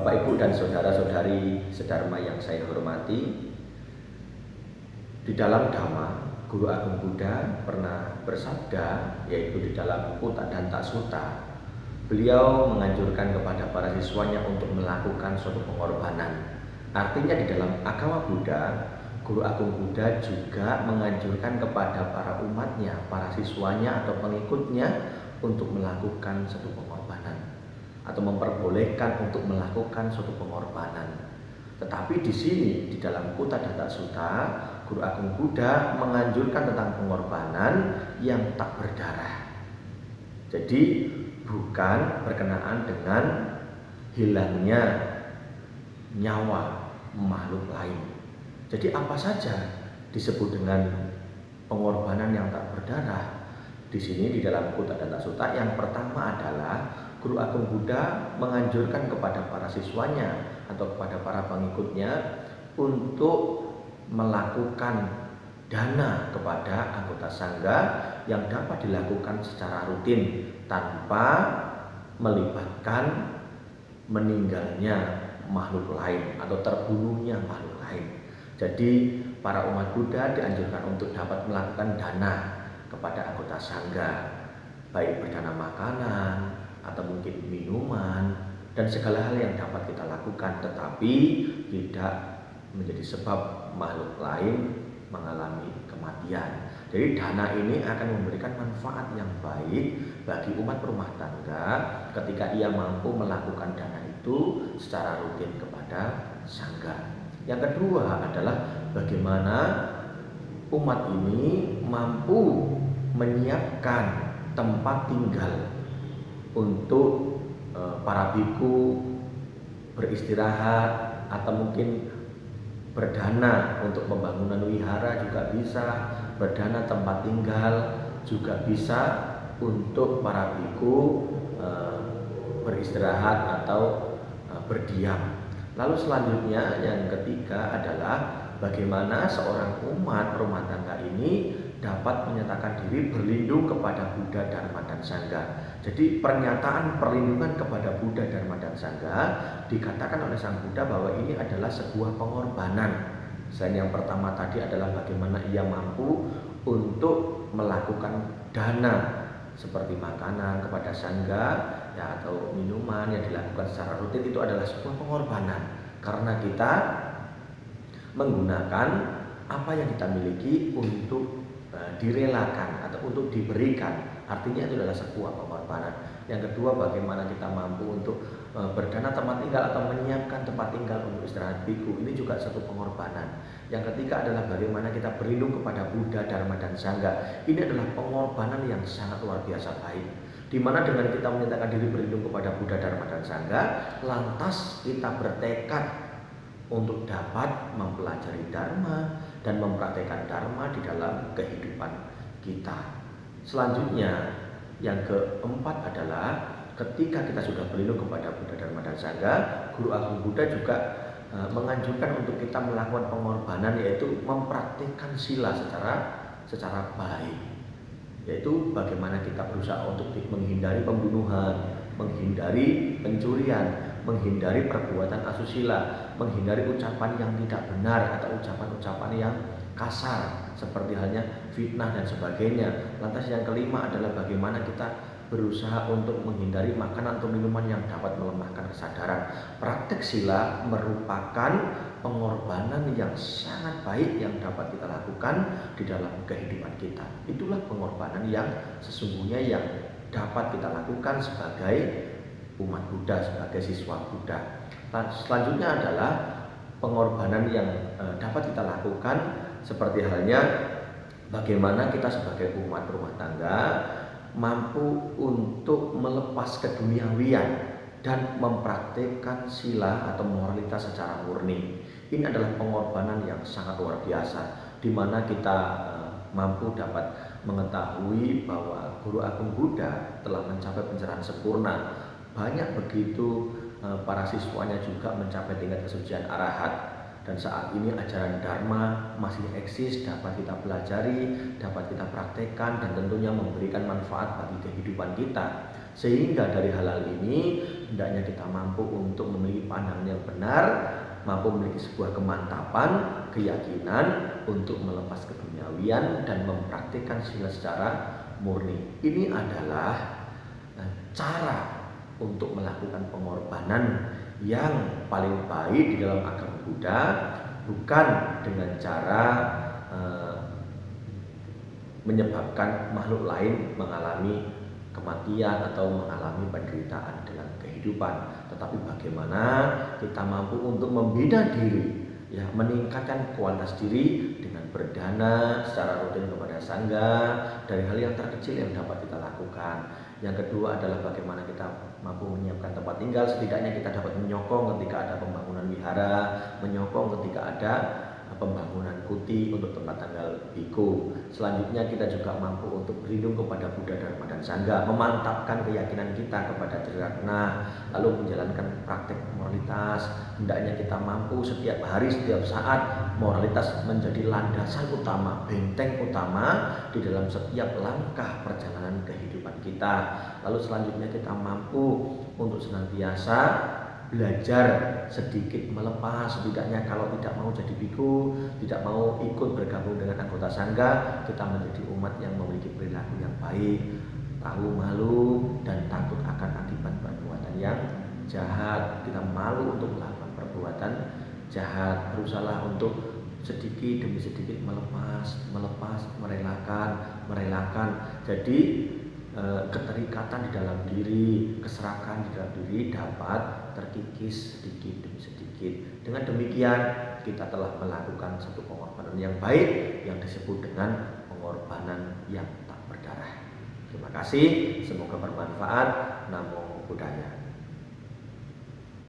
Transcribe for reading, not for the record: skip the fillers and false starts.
Bapak, Ibu, dan saudara-saudari sedharma yang saya hormati, di dalam Dhamma, Guru Agung Buddha pernah bersabda, yaitu di dalam Uttadanta Sutta. Beliau menganjurkan kepada para siswanya untuk melakukan suatu pengorbanan. Artinya di dalam agama Buddha, Guru Agung Buddha juga menganjurkan kepada para umatnya, para siswanya atau pengikutnya untuk melakukan suatu pengorbanan atau memperbolehkan untuk melakukan suatu pengorbanan. Tetapi di sini di dalam Uttadanta Sutta, Guru Agung Buddha menganjurkan tentang pengorbanan yang tak berdarah. Jadi bukan berkenaan dengan hilangnya nyawa makhluk lain. Jadi apa saja disebut dengan pengorbanan yang tak berdarah? Di sini di dalam Uttadanta Sutta yang pertama adalah Guru Agung Buddha menganjurkan kepada para siswanya atau kepada para pengikutnya untuk melakukan dana kepada anggota sangga yang dapat dilakukan secara rutin tanpa melibatkan meninggalnya makhluk lain atau terbunuhnya makhluk lain. Jadi para umat Buddha dianjurkan untuk dapat melakukan dana kepada anggota sangga, baik berdana makanan atau mungkin minuman dan segala hal yang dapat kita lakukan, tetapi tidak menjadi sebab makhluk lain mengalami kematian. Jadi dana ini akan memberikan manfaat yang baik bagi umat rumah tangga ketika ia mampu melakukan dana itu secara rutin kepada sangga. Yang kedua adalah bagaimana umat ini mampu menyiapkan tempat tinggal untuk para biku beristirahat atau mungkin berdana untuk pembangunan wihara juga bisa, berdana tempat tinggal juga bisa untuk para biku beristirahat atau berdiam. Lalu selanjutnya yang ketiga adalah bagaimana seorang umat rumah tangga ini dapat menyatakan diri berlindung kepada Buddha, Dharma, dan Sangha. Jadi pernyataan perlindungan kepada Buddha, Dharma, dan Sangha dikatakan oleh Sang Buddha bahwa ini adalah sebuah pengorbanan. Selain yang pertama tadi adalah bagaimana ia mampu untuk melakukan dana seperti makanan kepada Sangha ya, atau minuman yang dilakukan secara rutin, itu adalah sebuah pengorbanan karena kita menggunakan apa yang kita miliki untuk direlakan atau untuk diberikan. Artinya itu adalah sebuah pengorbanan. Yang kedua, bagaimana kita mampu untuk berdana tempat tinggal atau menyiapkan tempat tinggal untuk istirahat biku. Ini juga satu pengorbanan. Yang ketiga adalah bagaimana kita berlindung kepada Buddha, Dharma, dan Sangha. Ini adalah pengorbanan yang sangat luar biasa baik. Di mana dengan kita menyatakan diri berlindung kepada Buddha, Dharma, dan Sangha, lantas kita bertekad untuk dapat mempelajari Dharma dan mempraktekkan Dharma di dalam kehidupan kita. Selanjutnya yang keempat adalah ketika kita sudah berlindung kepada Buddha, Dharma, dan Sangha, Guru Agung Buddha juga menganjurkan untuk kita melakukan pengorbanan, yaitu mempraktekkan sila secara baik, yaitu bagaimana kita berusaha untuk menghindari pembunuhan, menghindari pencurian, menghindari perbuatan asusila, menghindari ucapan yang tidak benar atau ucapan-ucapan yang kasar seperti halnya fitnah dan sebagainya. Lantas yang kelima adalah bagaimana kita berusaha untuk menghindari makanan atau minuman yang dapat melemahkan kesadaran. Praktek sila merupakan pengorbanan yang sangat baik yang dapat kita lakukan di dalam kehidupan kita. Itulah pengorbanan yang sesungguhnya yang dapat kita lakukan sebagai umat Buddha, sebagai siswa Buddha. Selanjutnya adalah pengorbanan yang dapat kita lakukan seperti halnya bagaimana kita sebagai umat rumah tangga mampu untuk melepas keduniawian dan mempraktikkan sila atau moralitas secara murni. Ini adalah pengorbanan yang sangat luar biasa, di mana kita mampu dapat mengetahui bahwa Guru Agung Buddha telah mencapai pencerahan sempurna. Banyak begitu para siswanya juga mencapai tingkat kesucian arahat. dan saat ini ajaran Dharma masih eksis, dapat kita pelajari, dapat kita praktekkan, dan tentunya memberikan manfaat bagi kehidupan kita. Sehingga dari hal ini hendaknya kita mampu untuk memiliki pandangan yang benar, mampu memiliki sebuah kemantapan, keyakinan untuk melepas keduniawian dan mempraktikkan sila secara murni. Ini adalah cara untuk melakukan pengorbanan yang paling baik di dalam agama Buddha, bukan dengan cara menyebabkan makhluk lain mengalami kematian atau mengalami penderitaan dalam kehidupan, tetapi bagaimana kita mampu untuk membina diri, ya, meningkatkan kualitas diri dengan berdana secara rutin kepada sangga dari hal yang terkecil yang dapat kita lakukan. Yang kedua adalah bagaimana kita mampu menyiapkan tempat tinggal, setidaknya kita dapat menyokong ketika ada pembangunan wihara, menyokong ketika ada pembangunan kuti untuk tempat tanggal biku. Selanjutnya kita juga mampu untuk berlindung kepada Buddha, Dharma, dan Sangha, memantapkan keyakinan kita kepada Triratna, lalu menjalankan praktek moralitas. Hendaknya kita mampu setiap hari, setiap saat moralitas menjadi landasan utama, benteng utama di dalam setiap langkah perjalanan kehidupan kita. Lalu selanjutnya kita mampu untuk senantiasa belajar sedikit melepas, setidaknya kalau tidak mau jadi biku, tidak mau ikut bergabung dengan anggota sangga, kita menjadi umat yang memiliki perilaku yang baik, tahu malu dan takut akan akibat perbuatan yang jahat. Kita malu untuk melakukan perbuatan jahat, berusaha untuk sedikit demi sedikit melepas, merelakan. Jadi keterikatan di dalam diri, keserakan di dalam diri dapat terkikis sedikit demi sedikit. Dengan demikian kita telah melakukan satu pengorbanan yang baik yang disebut dengan pengorbanan yang tak berdarah. Terima kasih, semoga bermanfaat. Namo Buddhaya.